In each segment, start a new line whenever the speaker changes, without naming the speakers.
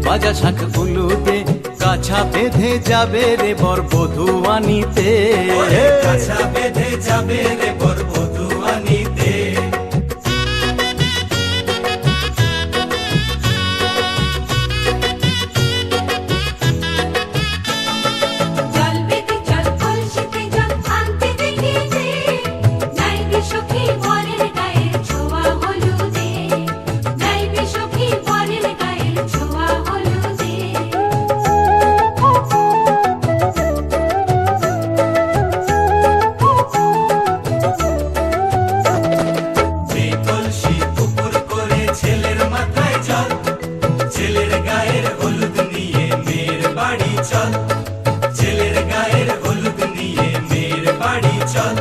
বাজা শাঁখ উলুদে কাছা বেঁধে যাবে রে বর বধূ আনিতে,
কাছা বেঁধে যাবে রে বর বধূ আনিতে। ছেলের গায়ের হলুদ নিয়ে মেয়ের বাড়ি চল, ছেলের গায়ের হলুদ নিয়ে মেয়ের বাড়ি চল।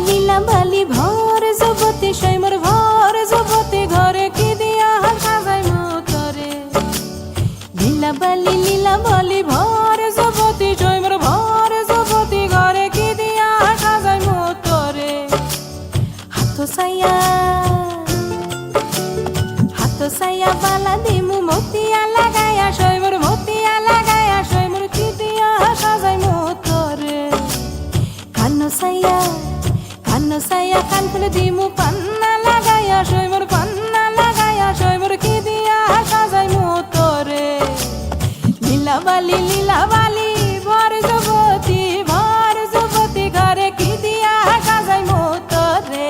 লীলা বালি ভর যুবতী সৈমর ভর যুবতী ঘরে কি দিয়া সাজাই মতরে লীলা বালি ভর যুবতী সৈমর ভর যুবতী ঘরে কি দিয়া সাজাই মতরে হাত সাইয়া বালা দিমু মতিয়া লাগায়া সৈমর মতিয়া লাগায়া সৈমর কি দিয়া সাজাই মতরে কানো সাইয়া কান ফুলে দিমু পান্না লাগায়া সৈমর পান্না লাগায়া সৈমর কি দিয়া সাজাই মতরে লীলা বালি ভর যুবতী ঘরে কি দিয়া সাজাই মতরে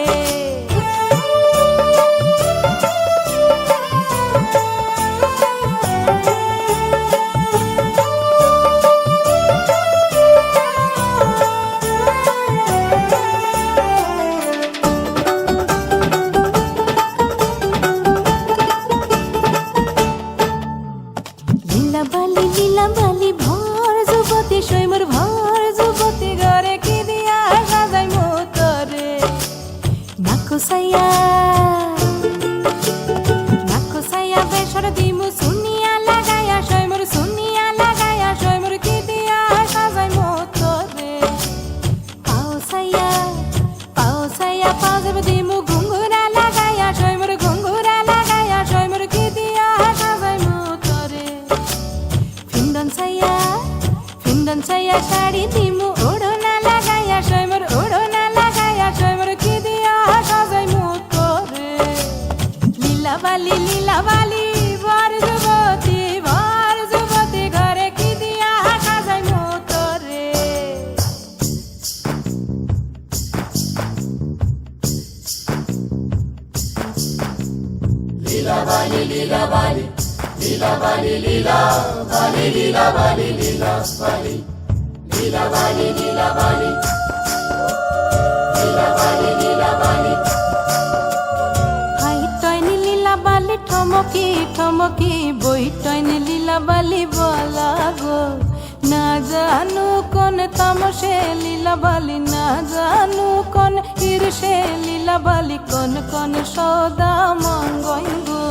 লীলা বালি ভর যুবতী সৈমর ভর যুবতী ঘরে কি দিয়া সাজাই মতরে নাকো সাইয়া বেসর দিমু সুনিয়া লাগায়া সৈমর কি দিয়া সাজাই মতরে পাও সাইয়া পাজব দিমু ঘুঙ্গুরা লাগায়া সৈমর কি দিয়া সাজাই মতরে ফিন্দন সাইয়া শাড়ি দিমু ওড়না লাগায়া সৈমর কি দিয়া সাজাই মতরে লীলা বালি ভর যুবতী ঘরে কি দিয়া সাজাই মতরে হাই টয়নি লীলা বালি ঠমকি বই টয়নি লীলা বালি বলা গো না জানু কোন তামসে লীলা বালি না জানু কোন ঈর্ষে লীলা বালি কোন সদা মঙ্গই গো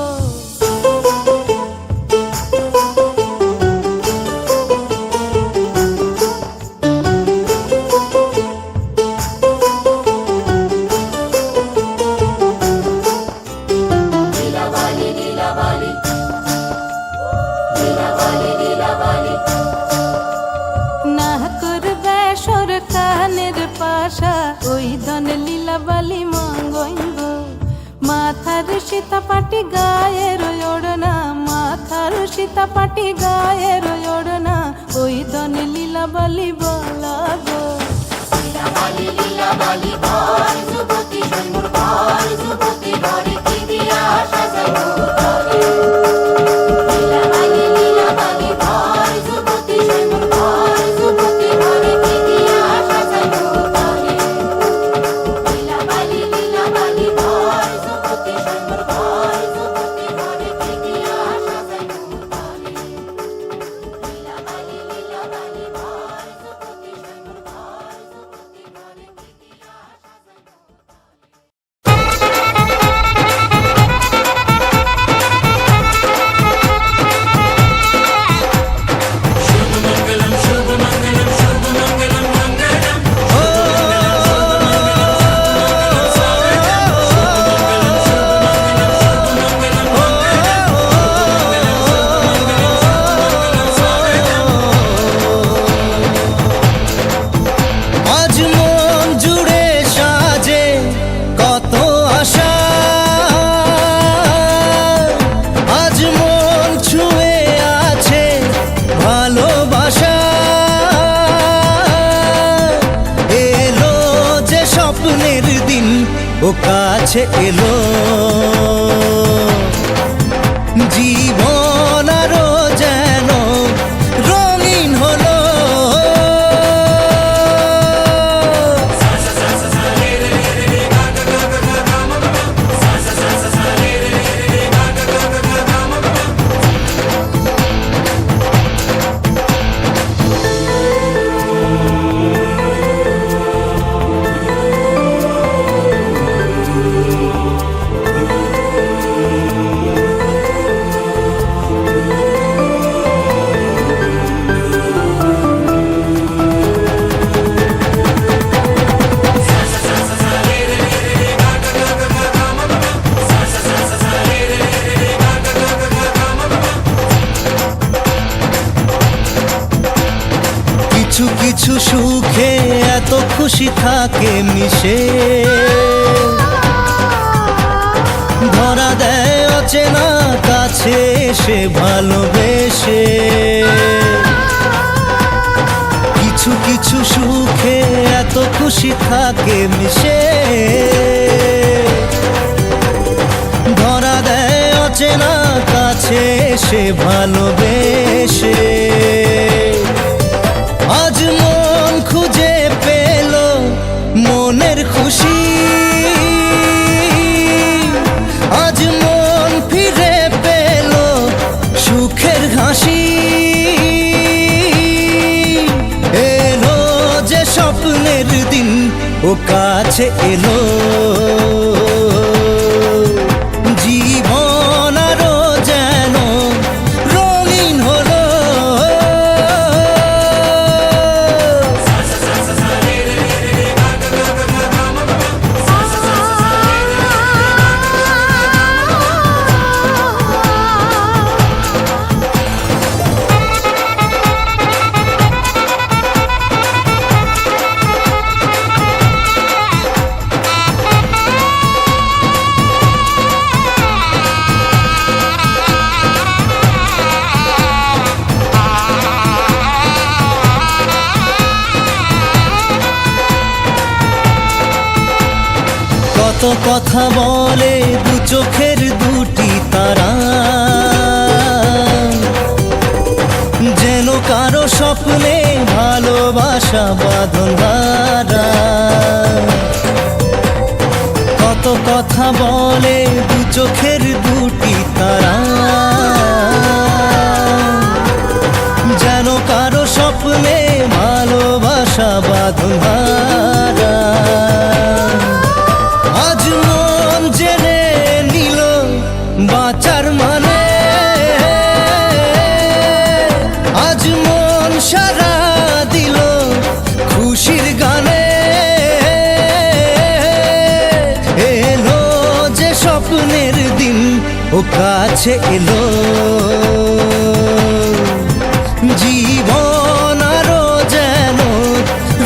না করবে সরকানের পাশা ওই ধন লীলা বালি মঙ্গইব মাথার সীতাপাটি গায়ের ওড়না মাথার সীতাপাটি গায়ের ওড়না ওই ধন লীলা বালি বলা গো লীলা বালি ভর যুবতী সৈমর ভর যুবতী ঘরে কি দিয়া সাজাই মতরে লীলা বালি ভর যুবতী সৈমর ভর যুবতী ঘরে কি দিয়া সাজাই মতরে লীলা বালি ভর যুবতী সৈমর ভর যুবতী ঘরে কি দিয়া সাজাই মতরে লীলা বালি ভর যুবতী সৈমর ভর যুবতী ঘরে কি দিয়া সাজাই
আজ মন জুড়ে সাজে কত আশা আজ মন ছুঁয়ে আছে ভালোবাসা এলো যে স্বপ্নের দিন ও কাছে এলো জীবন আরো যেন রঙিন হলো সুখে এত খুশি থাকে মিশে, ধরা দেয় অচেনা কাছে সে ভালোবেসে। কিছু কিছু সুখে এত খুশি থাকে মিশে, ধরা দেয় অচেনা কাছে সে ভালোবেসে। আজ মন খুঁজে পেল মনের খুশি, আজ মন ফিরে পেল সুখের হাসি। এলো যে স্বপ্নের দিন ও কাছে এলো, জীবন আরো যেন রঙিন হলো। কত কথা বলে দু চোখের দুটি তারা, যেন কারো স্বপ্নে ভালোবাসা বাঁধন হারা। কত কথা বলে দু চোখের দুটি তারা, যেন কারো স্বপ্নে ভালোবাসা বাঁধন হারা। আজ মন জেনে নিল বাঁচার মানে, আজ মন সারা দিল খুশির গানে। এলো যে স্বপ্নের দিন ও কাছে এলো, জীবন আরো যেন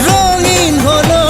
রঙিন হলো।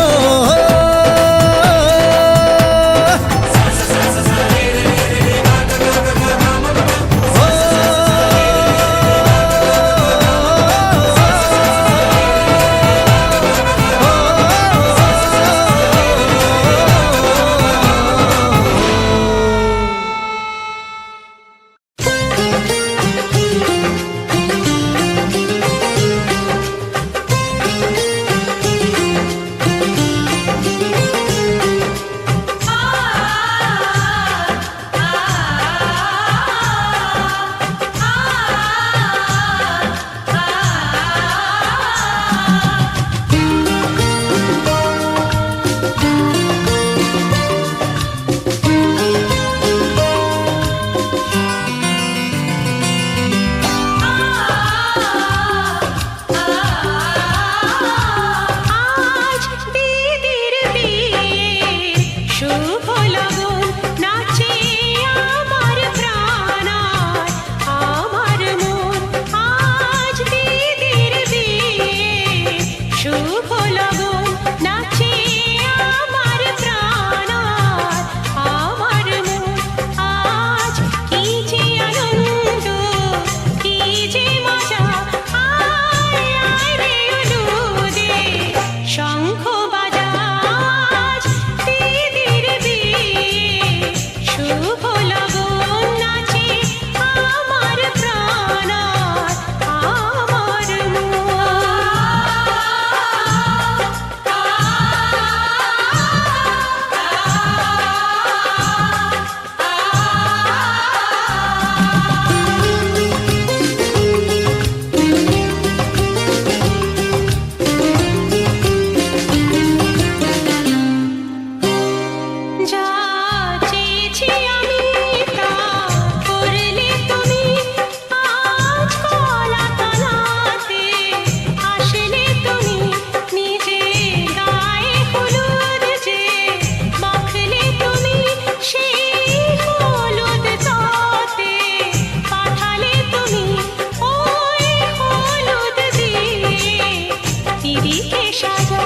সাজা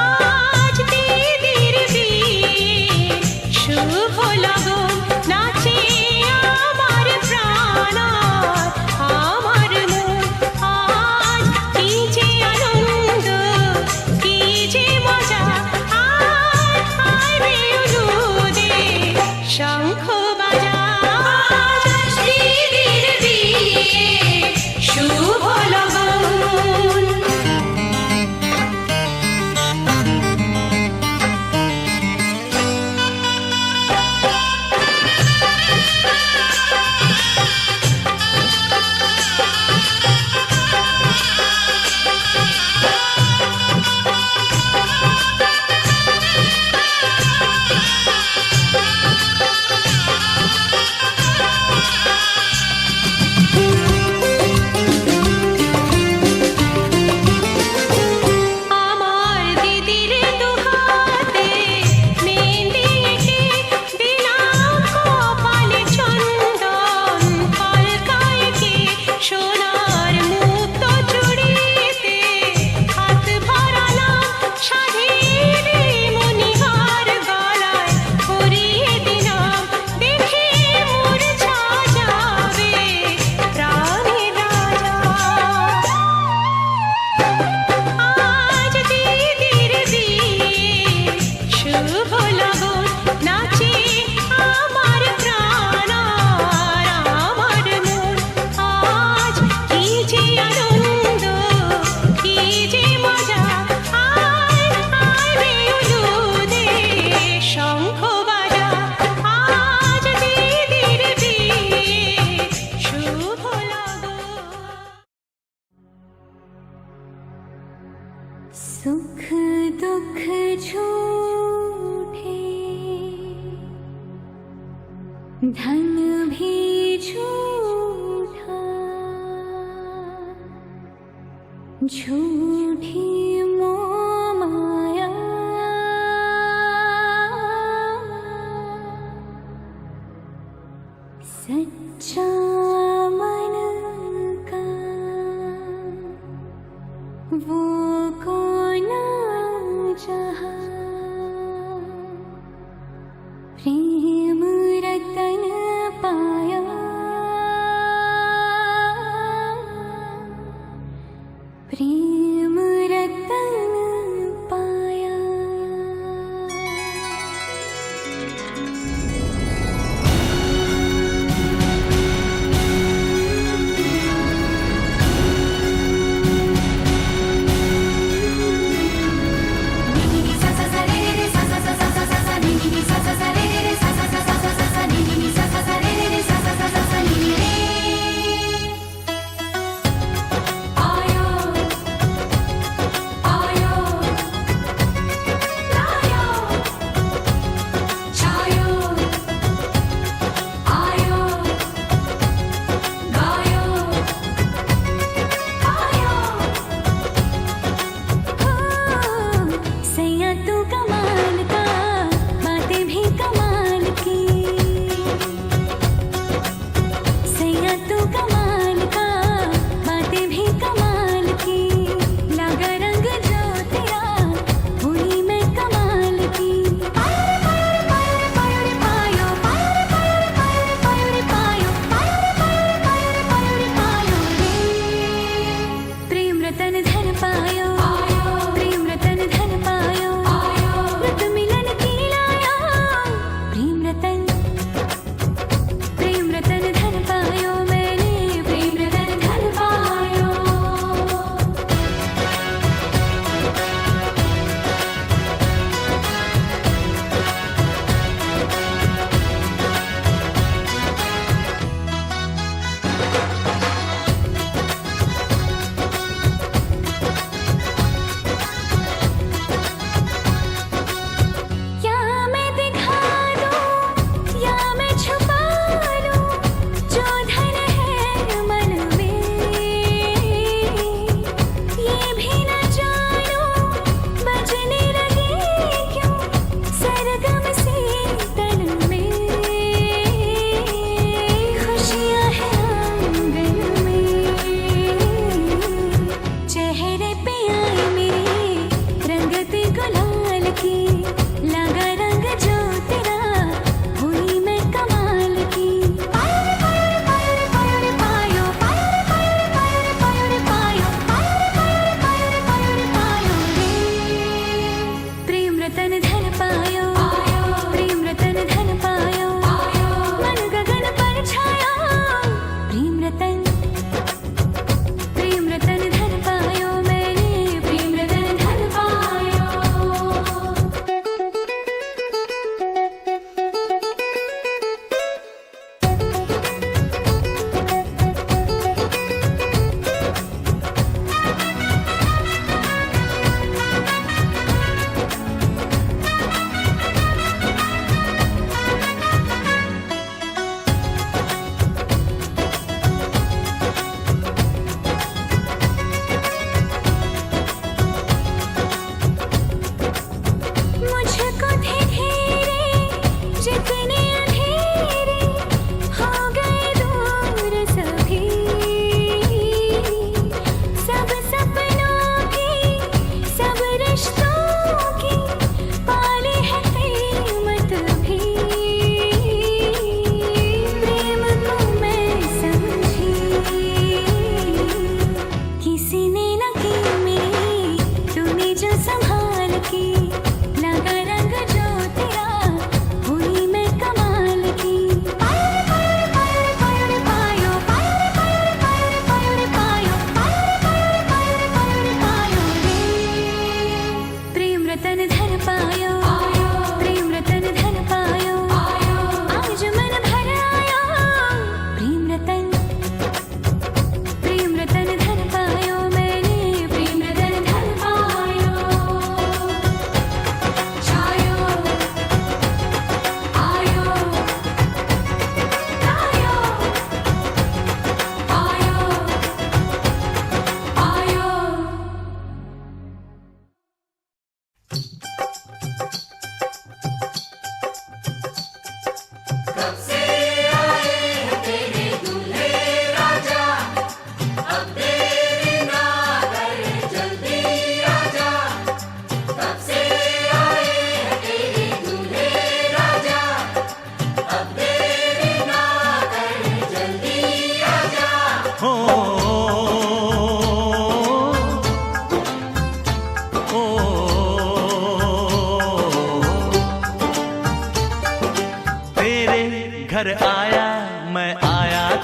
আজ দিদির বিয়ে শুভ লগন নাচে আমার প্রাণ আমার মন আজ কি যে আনন্দ কি যে মজা আয় আয় রে উলুদে শঙ্খ বাজা আজ দিদির বিয়ে শুভ লগন আমার দিদির দুহাতে মেহেন্দি এঁকে দিলাম কপালে চন্দন কলকায় এঁকে সোনার মুক্ত চুড়িতে হাত ভরালাম সাধের মণিহার গলায় পরিয়ে দিলাম দেখে মূর্ছা যাবে প্রাণের রাজা আজ দিদির বিয়ে শুভ লগন নাচে আমার প্রাণ আর আমার মন আজ কি যে আনন্দ কি যে মজা আয় আয় রে উলুদে শঙ্খ বাজা আজ দিদির বিয়ে শুভ লগন सुख दुख झूठे धन भी झूठा झूठी मोह माया सच्चा मन का वो कौन जहाँ प्रेम रतन पाया प्रेम रतन पाया सैया तू कमाल का बातें भी कमाल की सैया तू कमाल का बातें भी कमाल की लगा रंग जो तेरा हुई मैं कमाल की पायो प्रेम रतन धन पायो प्रेम रतन धन पायो रत मिलन की लाया प्रेम रतन धन पायो मैंने प्रेम रतन धन पायो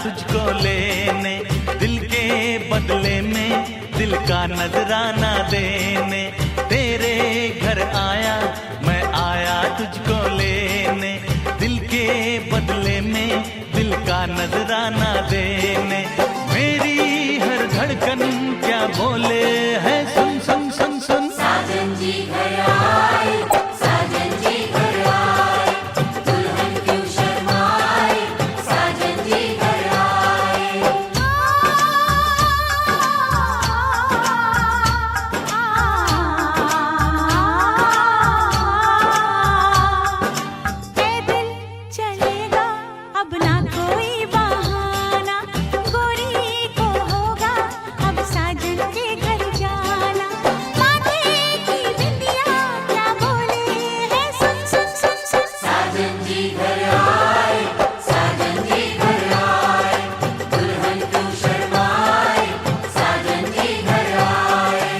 तुझको लेने, दिल के बदले में दिल का नजराना देने। तेरे घर आया मैं आया तुझको लेने, दिल के बदले में दिल का नजराना देने। मेरी हर धड़कन क्या बोले है सुन सुन सुन सुन।
साजन जी घर आए, साजन जी घर आए, दुल्हन क्यों शर्माए, साजन जी घर आए। ए दिल चलेगा अब ना कोई बहाना, गोरी को होगा अब साजन के घर जाना। माथे की बिंदिया क्या बोले है सुन सुन सुन सुन। साजन जी घर आए, साजन जी घर आए, दुल्हन क्यों शर्माए, साजन जी घर आए।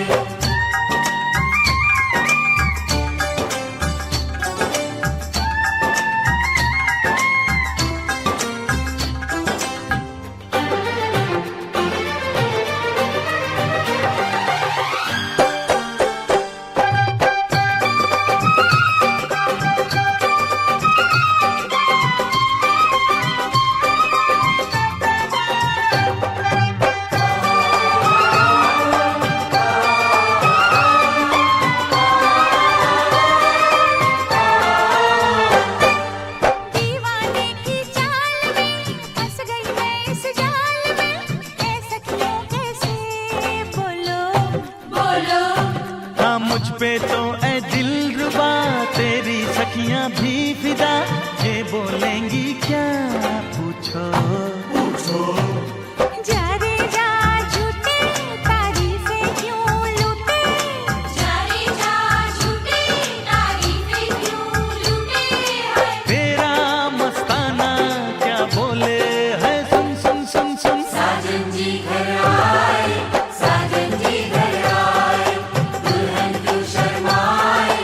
दीवाने की चाल में फंस गई मैं इस जाल में, ऐ सखियों कैसे बोलो बोलो।
हाँ मुझ पे तो ऐ दिलरुबा तेरी सखियां भी फिदा, ये बोलेंगी क्या पूछो पूछो।
जा रे जा झूठे तारीफें क्यों लूटे, जा रे जा झूठे तारीफें क्यों लूटे है।
तेरा मस्ताना क्या बोले है सुन सुन सुन सुन।
साजन जी घर आए, साजन जी घर आए, दुल्हन क्यों शर्माए,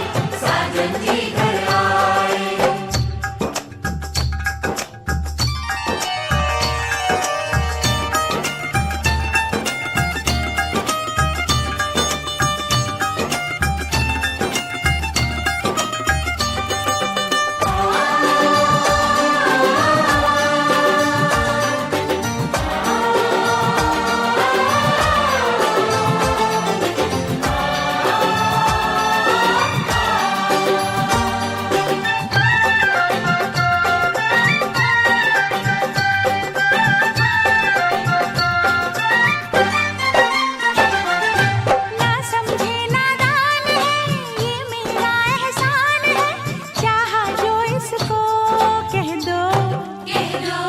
साजन जी घर आए। ना समझे नादान है ये मेरा एहसान है, चाहा जो इसको कह दो कह दो।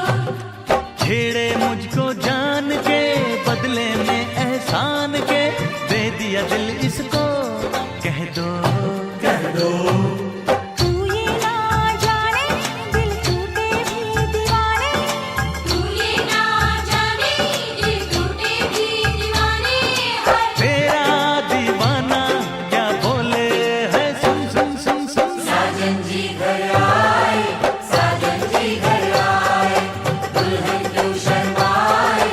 छेड़े मुझको जान के बदले में एहसान के, दे दिया दिल इसको कह दो कह दो।
तू ये ना जाने दिल टूटे भी दीवाने, तू ये ना जाने दिल टूटे भी दीवाने है।
तेरा दीवाना क्या बोले है सुन सुन सुन सुन।
साजन जी घर आए, साजन जी घर आए, दुल्हन क्यों शर्माए,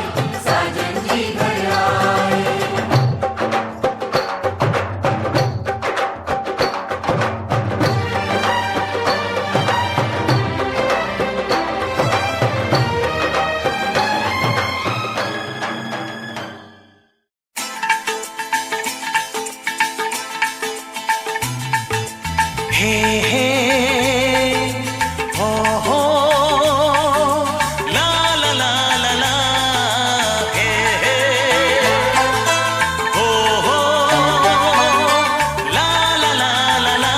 साजन जी घर आए।
हे हे हो हो ला ला ला ला ला हे हे हो हो ला ला ला ला ला।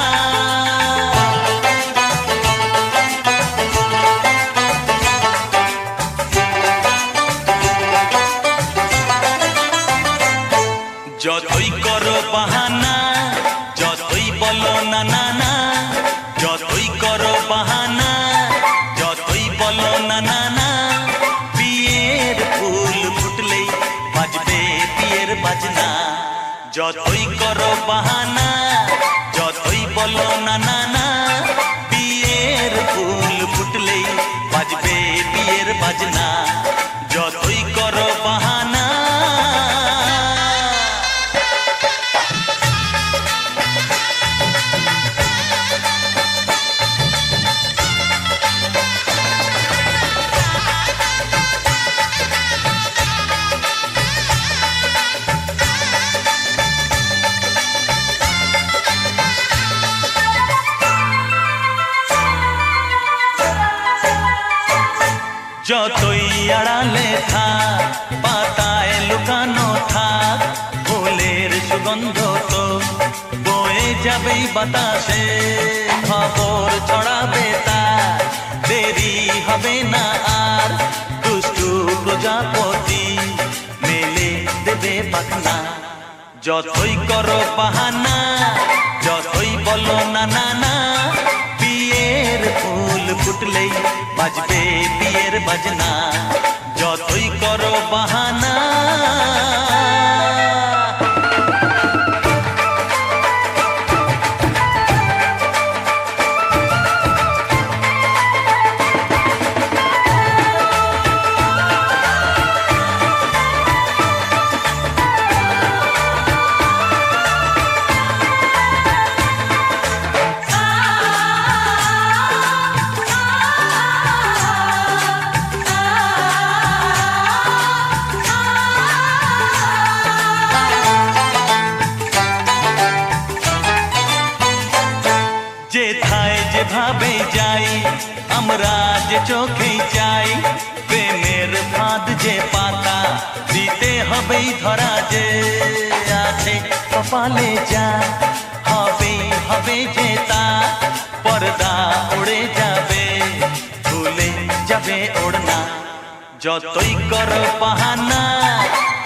যতই করো বাহানা, যতই বলো না না না, যতই করো বাহানা, যতই বলো না না না, বিয়ের ফুল ফুটলেই বাজবে বিয়ের বাজনা। যতই করো বাহানা, যতই বলো না না না, বিয়ের ফুল ফুটলেই বাজবে বিয়ের বাজনা। যতই আড়ালে থাক পাতায় লুকানো থাক ফুলের সুগন্ধ তো বয়ে যাবেই বাতাসে খবর ছড়াবে তার দেরি হবে না আর দুষ্টু প্রজাপতি মেলে দেবে পাখনা যতই করো বাহানা যতই বলো না না না বিয়ের ফুল ফুটলেই বাজবে বিয়ের বাজনা যতই করো বাহানা যেথায় যেভাবে যাই আমরা যে চোখেই চাই প্রেমের ফাঁদ যে পাতা দিতে হবেই ধরা যে আছে কপালে যা হবেই হবে যে তা পর্দা উড়ে যাবে ভুলে যাবে ওড়না যতই করো বাহানা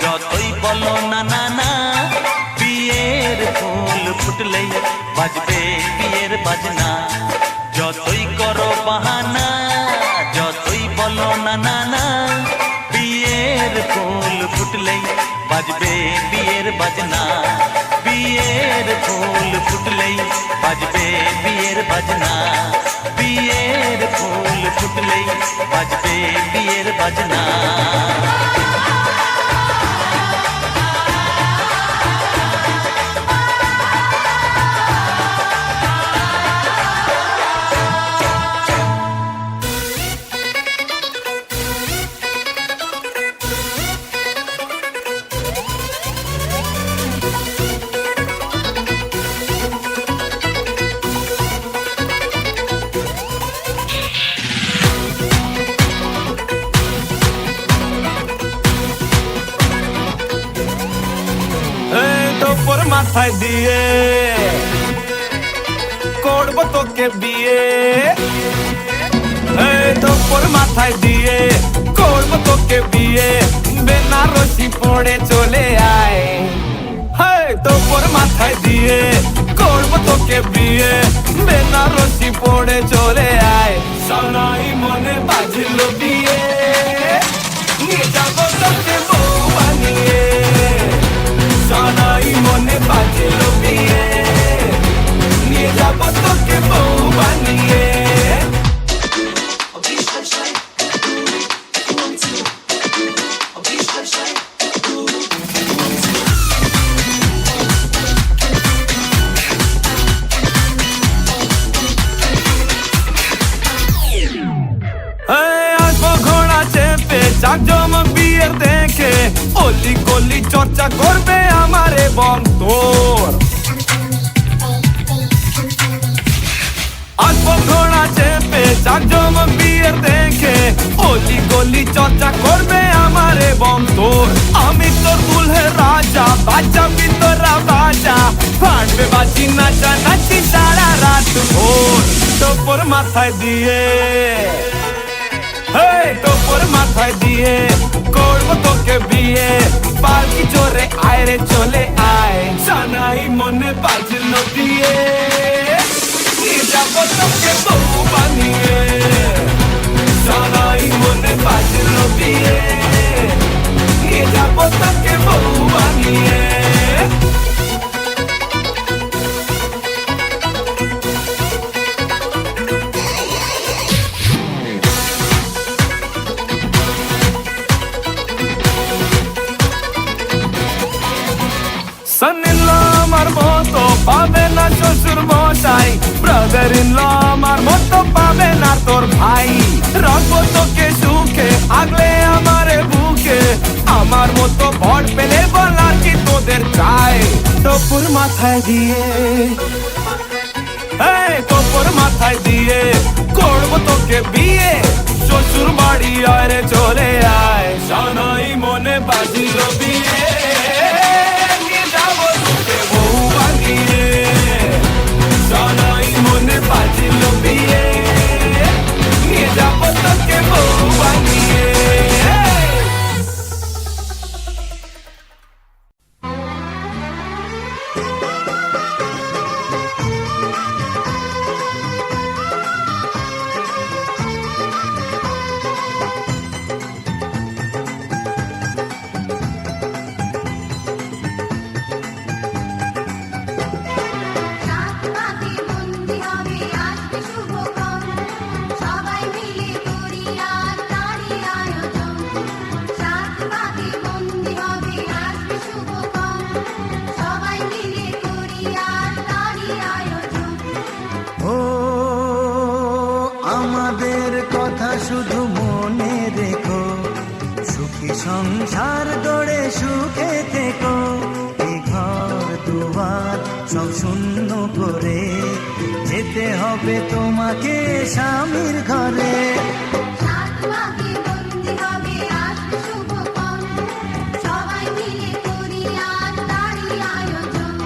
যতই বলো না না না বিয়ের ফুল ফুটলেই বাজবে বিয়ের বাজনা যতই করো বাহানা যতই বলো না না না বিয়ের ফুল ফুটলেই বাজবে বিয়ের বাজনা বিয়ের ফুল ফুটলেই বাজবে বিয়ের বাজনা বিয়ের ফুল ফুটলেই বাজবে বিয়ের বাজনা
তোর মাথায় দিয়ে করবো তোকে বিয়ে তোর মাথায় দিয়ে করবো তোকে বিয়ে বেনারসি পড়ে চলে আয় তোর মাথায় দিয়ে করবো তোকে বিয়ে বেনারসি পড়ে চলে আয় সানাই মনে বাজলো বিয়ে নিয়ে যাবো তোকে বউ বানিয়ে সানাই মনে বাজলো বিয়ে নিয়ে যাবো তোকে বউ বানিয়ে জাকজমক বিয়ের দেখে অলি গলি চর্চা করবে আমার এবং তোর আসবো ঘোড়া চেপে জাকজমক বিয়ের দেখে অলি গলি চর্চা করবে আমার এবং তোর আমি তোর দুলহে রাজা বাজাবি তোরা বাজা ফাটবে বাজি নাচা নাচি সারা রাত ভোর তোর মাথায় দিয়ে তোর মাথায় দিয়ে করবো তোকে বিয়ে পালকি জোরে আয় রে চলে আয় জানাই মনে বাজলো দিয়ে নিয়ে যাবো তোকে বউ বানিয়ে জানাই মনে বাজলো দিয়ে নিয়ে যাবো তোকে বউ বানিয়ে son-in-law আমার মতো পাবে না শ্বশুর মশাই ব্রাদার-ইন-ল আমার মতো পাবে না তোর ভাই রাখবো তোকে সুখে আগলে আমারে বুকে আমার মতো ভর পেলে বলার কি তোদের চাই তোর মাথায় দিয়ে তোর মাথায় দিয়ে করবো তোকে বিয়ে শ্বশুর বাড়ি আয় রে চলে আয় সানাই মনে বাজিল বিয়ে নিয়ে যাবো তোকে বউ বানিয়ে সানাই মনে বাজিল বিয়ে নিয়ে যাবো তোকে বউ বানিয়ে
রাত রাতে বন্দি হবে আসবে শুভক্ষণ সবাই মিলে করি আজ তারই আয়োজন রাত রাতে বন্দি হবে আসবে শুভক্ষণ সবাই মিলে করি আজ তারই আয়োজন
ও আমাদের কথা শুধু মনে রেখো সুখী সংসার গড়ে সুখে থেকো এই ঘর দুয়ার সব শূন্য করে যেতে হবে তোমাকে স্বামীর ঘরে
রাত রাতে বন্দি হবে আসবে শুভক্ষণ সবাই মিলে করি আজ তারই আয়োজন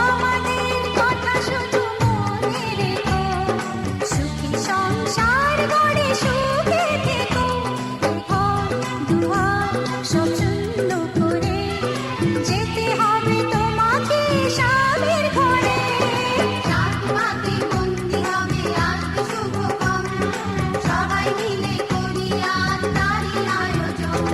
আমাদের কথা শুধু মনে রেখো সুখী সংসার গড়ে সুখে থেকো ঘর দুয়ার সব শূন্য করে যেতে হবে তোমাকে স্বামীর ঘরে রাত রাতে বন্দি হবে আসবে শুভক্ষণ সবাই মিলে করি আজ তারই আয়োজন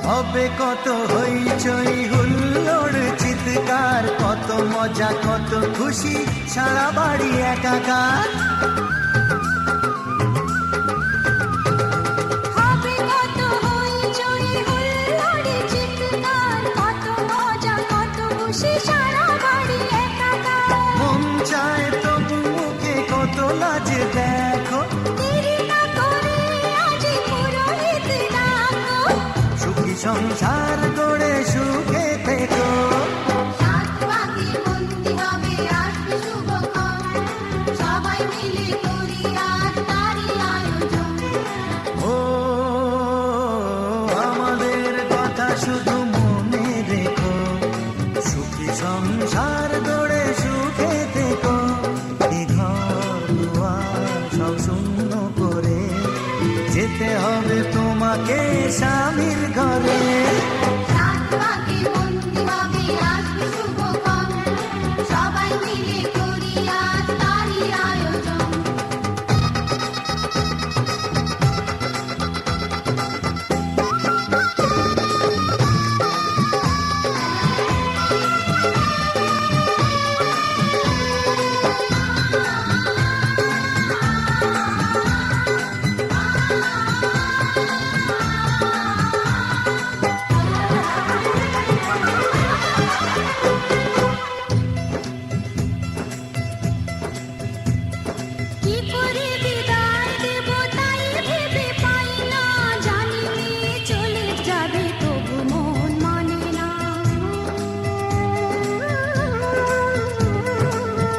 হবে কত হইচই হুল্লোড় চিৎকার কত মজা কত খুশি সারা বাড়ি একাকার
হবে কত হইচই হুল্লোড়ে চিৎকার কত মজা কত খুশি সারা বাড়ি একাকার
মন চায় তবু মুখে কত লাজে দেখো
দেরি না করে আজই পুরোহিত ডাকো
সুখী সংসার গড়ে সুখে থেকো
রাত রাতে বন্দি হবে আসবে শুভক্ষণ সবাই মিলে করি আজ তারই আয়োজন
ও আমাদের কথা শুধু মনে রেখো সুখী সংসার গড়ে সুখে থেকো এই ঘর দুয়ার সব শূন্য করে যেতে হবে তোমাকে স্বামীর ঘরে
রাত রাতে বন্দি হবে আসবে শুভক্ষণ সবাই মিলে করি আজ তারই আয়োজন কি করে বিদায় দেব তাই ভেবে পাই না জানি মেয়ে চলে যাবে তবু মন মানে না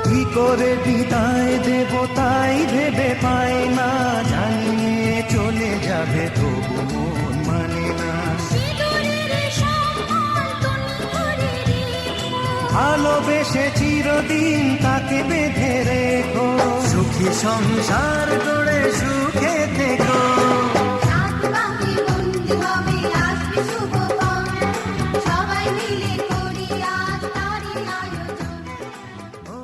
কি করে বিদায় দেব তাই ভেবে পাই না জানিয়ে চলে যাবে তবু মন মানে না
সিঁদুরের সম্মান তুমি করে রেখো
ভালোবেসে চিরদিন তাকে বেঁধে রেখো সুখী সংসার গড়ে সুখে থেকো
রাত রাতে বন্দি হবে আসবে শুভক্ষণ সবাই মিলে করি আজ তারই আয়োজন
ও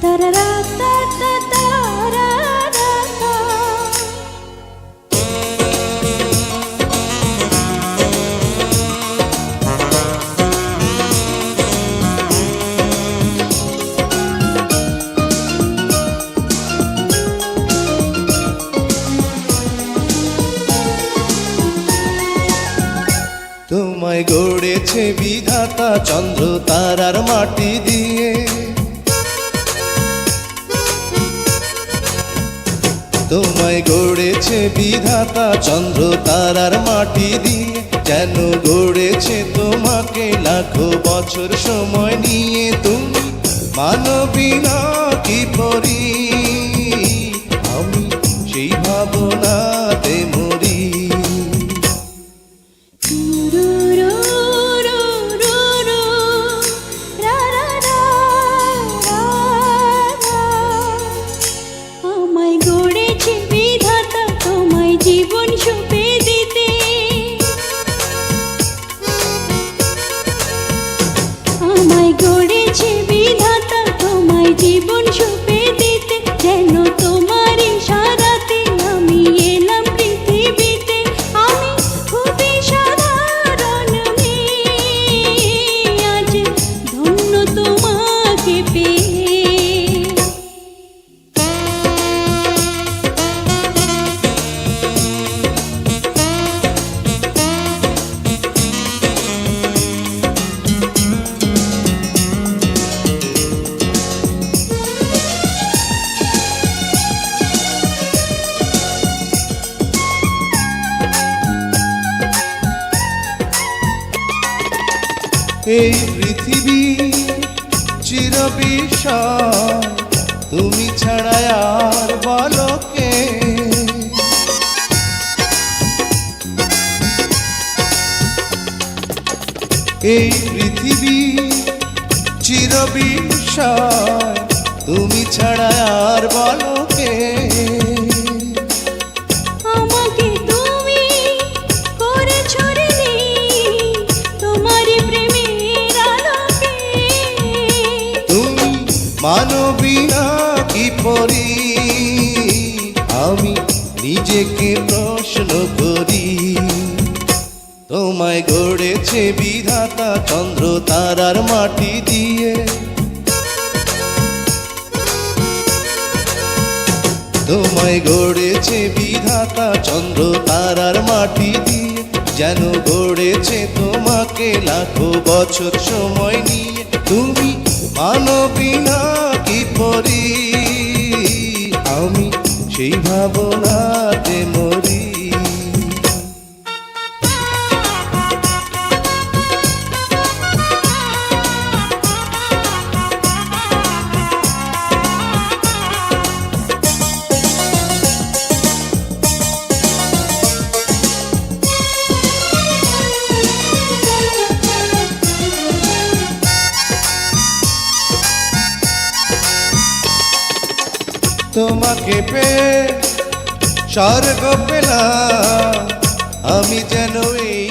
তারারা তা তা তারারা তা।
তোমায় গড়েছে বিধাতা চন্দ্র তারার মাটি দিয়ে, তোমায় গড়েছে বিধাতা চন্দ্র তারার মাটি দিয়ে, যেন গড়েছে তোমাকে লাখো বছর সময় নিয়ে। তুমি মানবী না কি পরি, আমি সেই ভাবনাতে মরি।
আমায় গড়েছে বিধাতা তোমায় জীবন সঁপে দিতে, আমায় গড়েছে বিধাতা তোমায় জীবন সঁপে দিতে, যেন তোমার ইশারাতে আমি এলাম পৃথিবীতে। আমি খুবই সাধারণ মেয়ে, আজ ধন্য তোমাকে পেয়ে।
এই পৃথিবী চিরবিষয়, তুমি ছাড়া আর বলো কে। এই পৃথিবী চিরবিষয়, তুমি ছাড়া আর বলো কে।
আমাকে তুমি করেছো রে তোমারই প্রেমের আলোকে।
তুমি মানবী না কি পরি, আমি নিজেকে প্রশ্ন করি। তোমায় গড়েছে বিধাতা চন্দ্র তারার মাটি দিয়ে, তোমায় গড়েছে বিধাতা চন্দ্র তারার মাটি দিয়ে, যেন গড়েছে তোমাকে লাখো বছর সময় নিয়ে। তুমি মানবী না কি পরি, আমি সেই ভাবনাতে মরি। তোমাকে পেয়ে স্বর্গ পেলাম, আমি যেন এই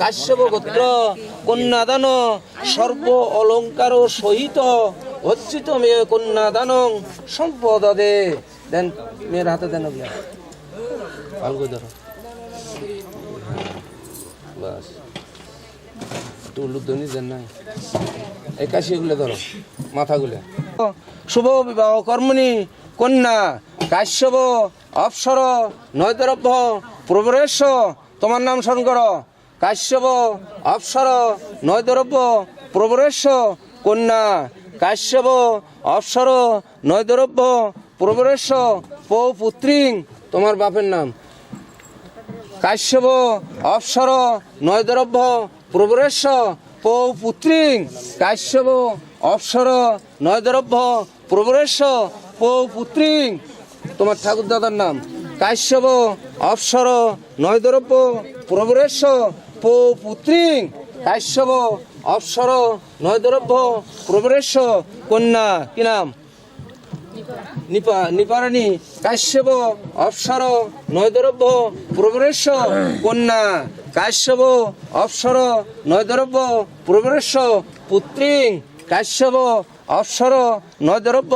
কাশ্যপ গোত্র কন্যাদান সর্ব অলঙ্কার সহিত অর্চিত মেয়ে কন্যাদান সম্পদ দে। দেন মেয়ের হাতে দেন, ভালো করে ধরো, বাস একটু উল্লুধ্বনি দেন নাই, এই কাশিগুলো ধরো, মাথাগুলো। শুভ বিবাহ কর্মণি কন্যা কাশ্যপ অপ্সর নৈদরভ্য প্রবরেশ। তোমার নাম স্মরণ করো, কাশ্যপ অপ্সর নৈদরভ্য প্রবরেশ কন্যা কাশ্যপ অপ্সর নৈদরভ্য প্রবরেশ পৌপুত্রী। তোমার বাপের নাম কাশ্যপ অপ্সর নৈদরভ্য প্রবরেশ পৌপুত্রী। কাশ্যপ অপ্সর নৈদরভ্য প্রবরেশ পৌপুত্রী। তোমার ঠাকুর দাদার নাম কাশ্যপ অপ্সর নৈদরভ্য প্রবরেশ পৌপুত্রী। কাশ্যপ অপ্সর নৈদরভ্য প্রবরেশ কন্যা কি নাম? নিপারানি। কাশ্যপ অপ্সর নৈদরভ্য প্রবরেশ কন্যা কাশ্যপ অপসর নৈদরব্য পূর্বরেশ পুত্রিং কাশ্যপ অপসর নৈদরব্য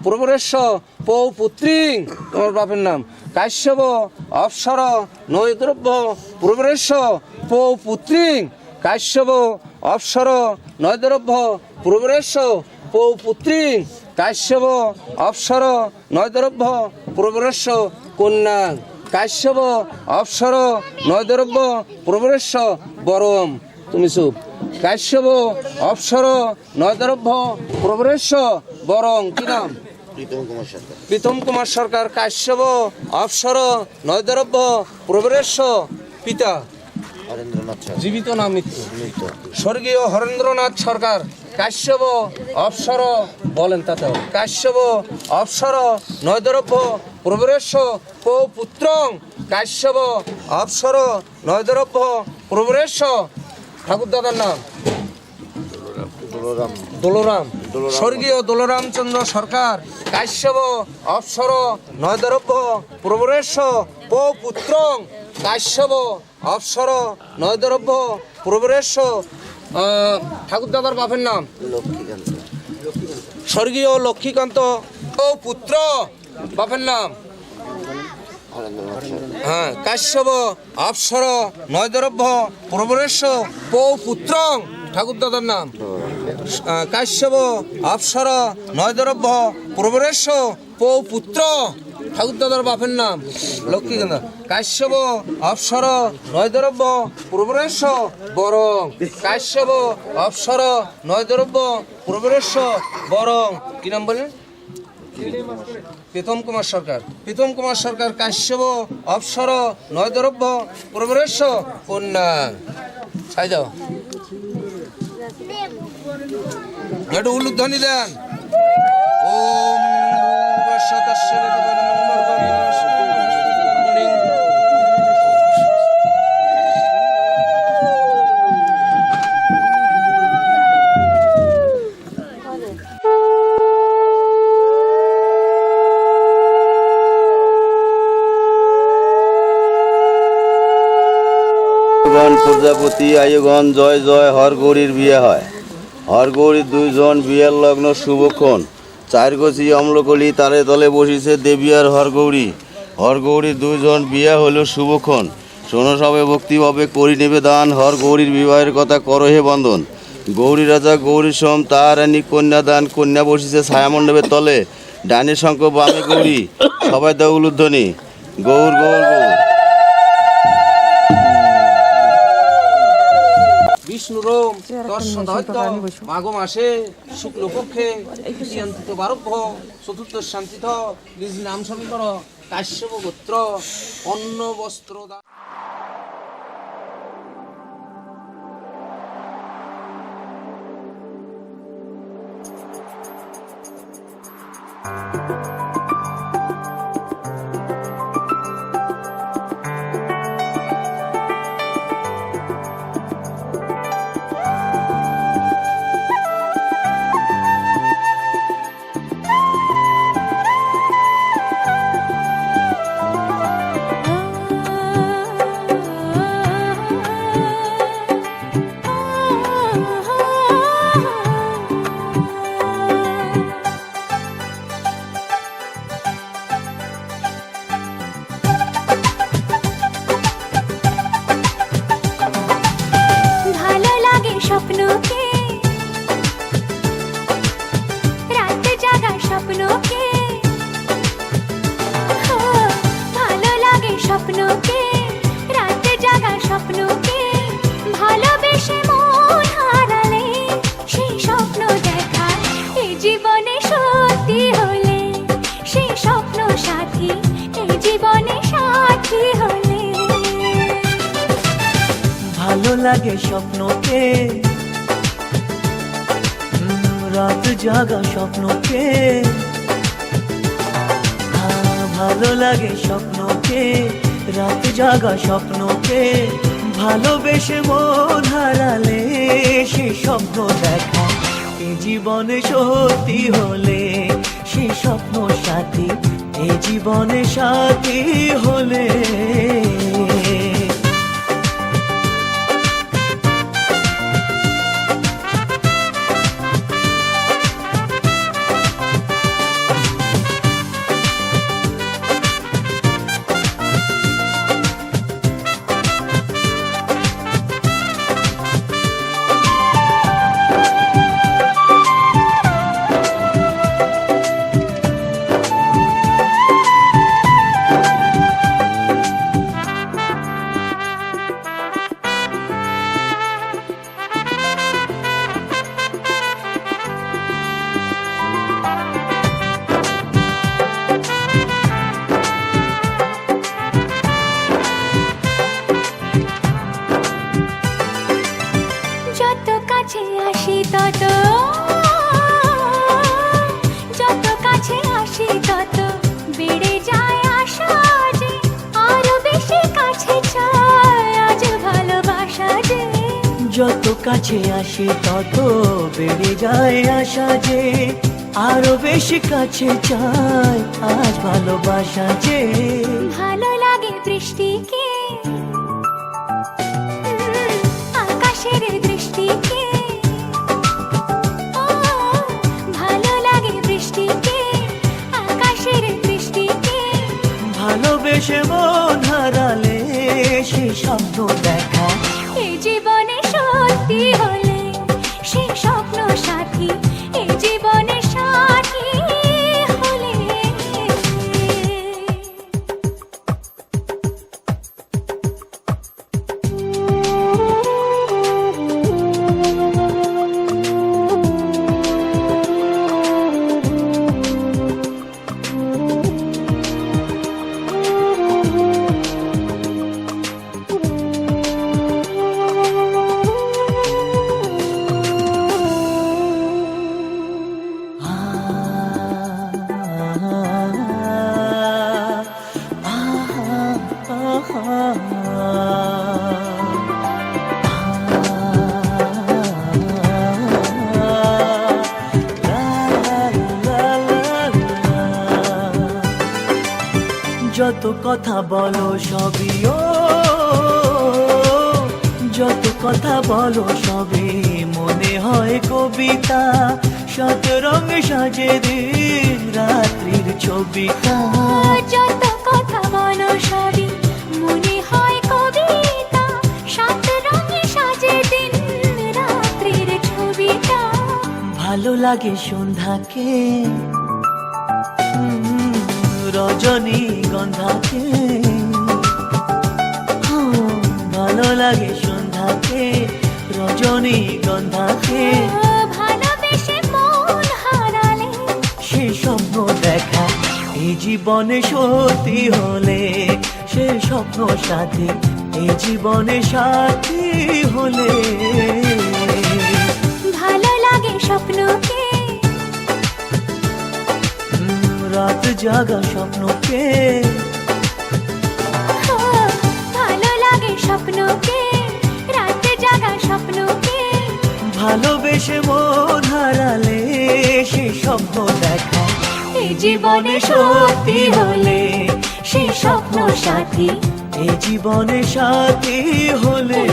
পূর্বরেশ পৌ পুত্রিং তোমার বাপের নাম কাশ্যপ অপসর নৈদরব্য পূর্বরেশ পৌ পুত্রিং কাশ্যপ অপসর নৈদরব্য পূর্বরেশ পৌ পুত্রিং কাশ্যপ অপসর নৈদরব্য পূর্বরেশ কন্যা কাশ্যপ অপসর নৈদরব্য পূর্বরেশ বরম তুমি চুপ কাশ্যপ অপসর নৈদরব্য পূর্বরেশ বরং কি নাম প্রীতম কুমার সরকার কাশ্যপ অপসর নৈদরব্য পূর্বরেশ পিতা জীবিত না মৃত্যু স্বর্গীয় হরেন্দ্রনাথ সরকার কাশ্যপ অপসর বলেন তাতে কাশ্যপ অপসর নৈদরব্য পূর্বরেশ পৌ পুত্রং কাশ্যপ অপসর নৈদরব্য পূর্বরেশ ঠাকুর দাদার নাম দোলরাম স্বর্গীয় দোলরামচন্দ্র সরকার কাশ্যপ অপসর নৈদরব্য পূর্বরেশ পৌ পুত্রং কাশ্যপ অপসর নৈদরব্য পূর্বরেশ ঠাকুর দাদার বাপের নাম স্বর্গীয় লক্ষ্মীকান্ত ও পুত্র বাপের নাম হ্যাঁ কাশ্যপ অপসর নৈদরব্য পূর্বরেশ পৌ পুত্রং ঠাকুর দাদার নাম কাশ্যপ অপসর নৈদরব্য পূর্বরেশ পৌ পুত্র ঠাকুর দাদার বাপের নাম লক্ষ্মীকান্ত কাশ্যপ অপসর নৈদরব্য পূর্বরেশ বরং কাশ্যপ অপসর নৈদরব্য পূর্বরেশ বরং কি নাম বলেন প্রীতম কুমার সরকার প্রীতম কুমার সরকার কাশ্যপ অপসর নৈদরব্য পূর্বরেশ কন্যা ছাই যাও একটু উলুধ্বনি দেন ওম
প্রজাপতি আয়ুগণ জয় জয় হরগৌরীর বিয়ে হয় হরগৌরীর দুইজন বিয়ের লগ্ন শুভক্ষণ চারগছি অম্লকলি তারে তলে বসিছে দেবী আর হরগৌরী হরগৌরীর দুইজন বিয়ে হলো শুভক্ষণ শোনো সবে ভক্তিভাবে করি নেবে দান হরগৌরীর বিবাহের কথা করো হে বন্ধন গৌরী রাজা গৌরী সোম তার রানী কন্যা দান কন্যা বসিছে ছায়ামণ্ডপের তলে ডানে শঙ্খ বামে গৌরী সবাই দাও উলুধ্বনি গৌর গৌর গৌর
বিষ্ণুরোম দর্শন দৈত্য মাঘ মাসে শুক্লপক্ষে তৃতীয়ান্তিত বারভ্য চতুর্থ শান্তিথ নিজ নাম সমীকর কাশ্যপ গোত্র অন্ন বস্ত্র
লাগে স্বপ্নকে রাত জাগা স্বপ্নকে ভালো লাগে স্বপ্নকে রাত জাগা স্বপ্নকে ভালোবেসে মন হারালে সে স্বপ্ন দেখা এ জীবনে সত্যি হলে সে স্বপ্ন সাথী এ জীবনে সাথী হলে
কাছে আসি তত যত কাছে আসি তত বেড়ে যায় আশা যে আরো বেশি কাছে চাই আজ ভালোবাসা যে
যত কাছে আসি তত বেড়ে যায় আশা যে আরো বেশি কাছে চাই আজ ভালোবাসা যে
ভালো লাগে বৃষ্টিকে আকাশের দৃষ্টিকে ও, ভালো লাগে বৃষ্টিকে আকাশের দৃষ্টিকে
ভালোবেসে মন হারালে সে স্বপ্ন দেখা
এই জীবনে সত্যি হলে সে স্বপ্ন সাথী এই জীবনে সাথী হলে
যত কথা বলো সবই ও যত কথা বলো সবই মনে হয় কবিতা শত রঙে সাজে দিন রাত্রির ছবিটা
যত কথা বলো সবই মনে হয় কবিতা সাত রঙে সাজে দিন রাত্রির ছবিটা
ভালো লাগে সন্ধ্যাকে রজনী গন্ধাকে ভালো লাগে সন্ধ্যাকে রজনী গন্ধাকে
ভালোবেসে মন হারালে
সে স্বপ্ন দেখা এই জীবনে সত্যি হলে সে স্বপ্ন সাথী এই জীবনে সাথী হলে
ভালো লাগে স্বপ্নকে
রাত জাগা স্বপ্নকে
ও, ভালো লাগে স্বপ্নকে রাত জাগা স্বপ্নকে
ভালোবেসে মন হারালে সে স্বপ্ন দেখা এই জীবনে সত্যি হলে সে স্বপ্ন সাথী এই জীবনে সাথী হলে